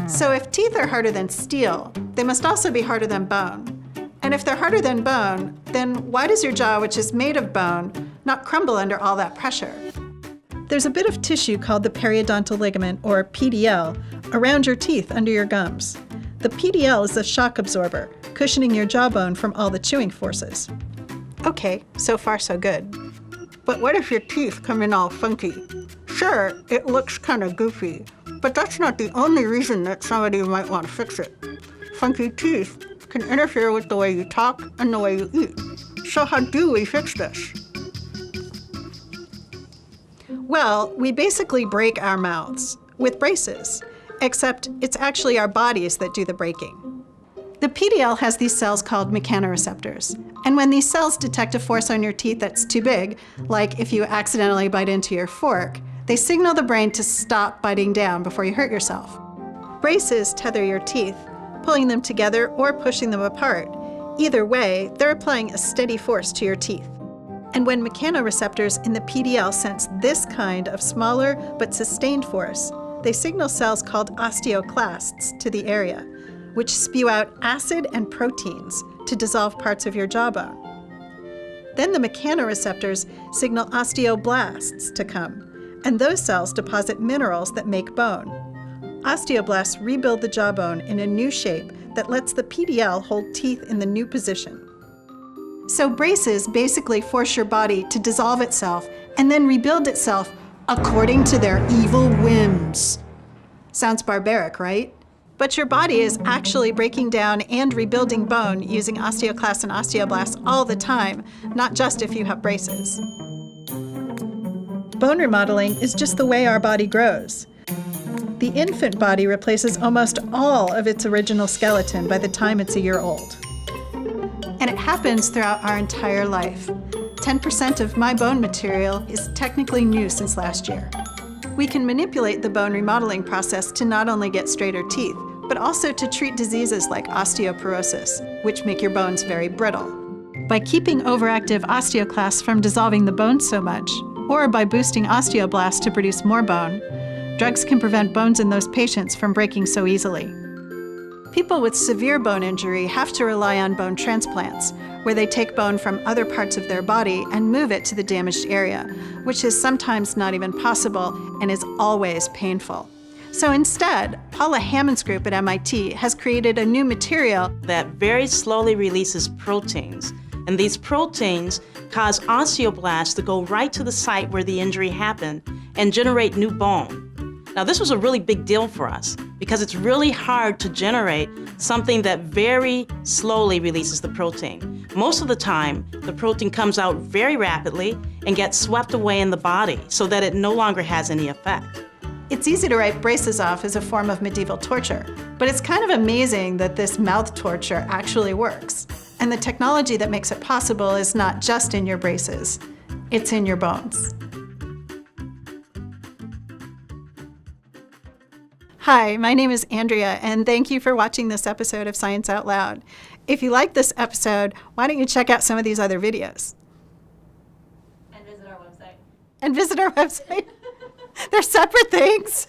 So if teeth are harder than steel, they must also be harder than bone. And if they're harder than bone, then why does your jaw, which is made of bone, not crumble under all that pressure? There's a bit of tissue called the periodontal ligament, or PDL, around your teeth under your gums. The PDL is a shock absorber, cushioning your jawbone from all the chewing forces. Okay, so far so good. But what if your teeth come in all funky? Sure, it looks kind of goofy, but that's not the only reason that somebody might want to fix it. Funky teeth can interfere with the way you talk and the way you eat. So how do we fix this? Well, we basically break our mouths with braces, except it's actually our bodies that do the breaking. The PDL has these cells called mechanoreceptors, and when these cells detect a force on your teeth that's too big, like if you accidentally bite into your fork, they signal the brain to stop biting down before you hurt yourself. Braces tether your teeth, pulling them together or pushing them apart. Either way, they're applying a steady force to your teeth. And when mechanoreceptors in the PDL sense this kind of smaller but sustained force, they signal cells called osteoclasts to the area, which spew out acid and proteins to dissolve parts of your jawbone. Then the mechanoreceptors signal osteoblasts to come, and those cells deposit minerals that make bone. Osteoblasts rebuild the jawbone in a new shape that lets the PDL hold teeth in the new position. So braces basically force your body to dissolve itself and then rebuild itself according to their evil whims. Sounds barbaric, right? But your body is actually breaking down and rebuilding bone using osteoclasts and osteoblasts all the time, not just if you have braces. Bone remodeling is just the way our body grows. The infant body replaces almost all of its original skeleton by the time it's a year old. And it happens throughout our entire life. 10% of my bone material is technically new since last year. We can manipulate the bone remodeling process to not only get straighter teeth, but also to treat diseases like osteoporosis, which make your bones very brittle. By keeping overactive osteoclasts from dissolving the bone so much, or by boosting osteoblasts to produce more bone, drugs can prevent bones in those patients from breaking so easily. People with severe bone injury have to rely on bone transplants, where they take bone from other parts of their body and move it to the damaged area, which is sometimes not even possible and is always painful. So instead, Paula Hammond's group at MIT has created a new material that very slowly releases proteins. And these proteins cause osteoblasts to go right to the site where the injury happened and generate new bone. Now, this was a really big deal for us because it's really hard to generate something that very slowly releases the protein. Most of the time, the protein comes out very rapidly and gets swept away in the body so that it no longer has any effect. It's easy to write braces off as a form of medieval torture, but it's kind of amazing that this mouth torture actually works. And the technology that makes it possible is not just in your braces, it's in your bones. Hi, my name is Andrea, and thank you for watching this episode of Science Out Loud. If you like this episode, why don't you check out some of these other videos? And visit our website. They're separate things.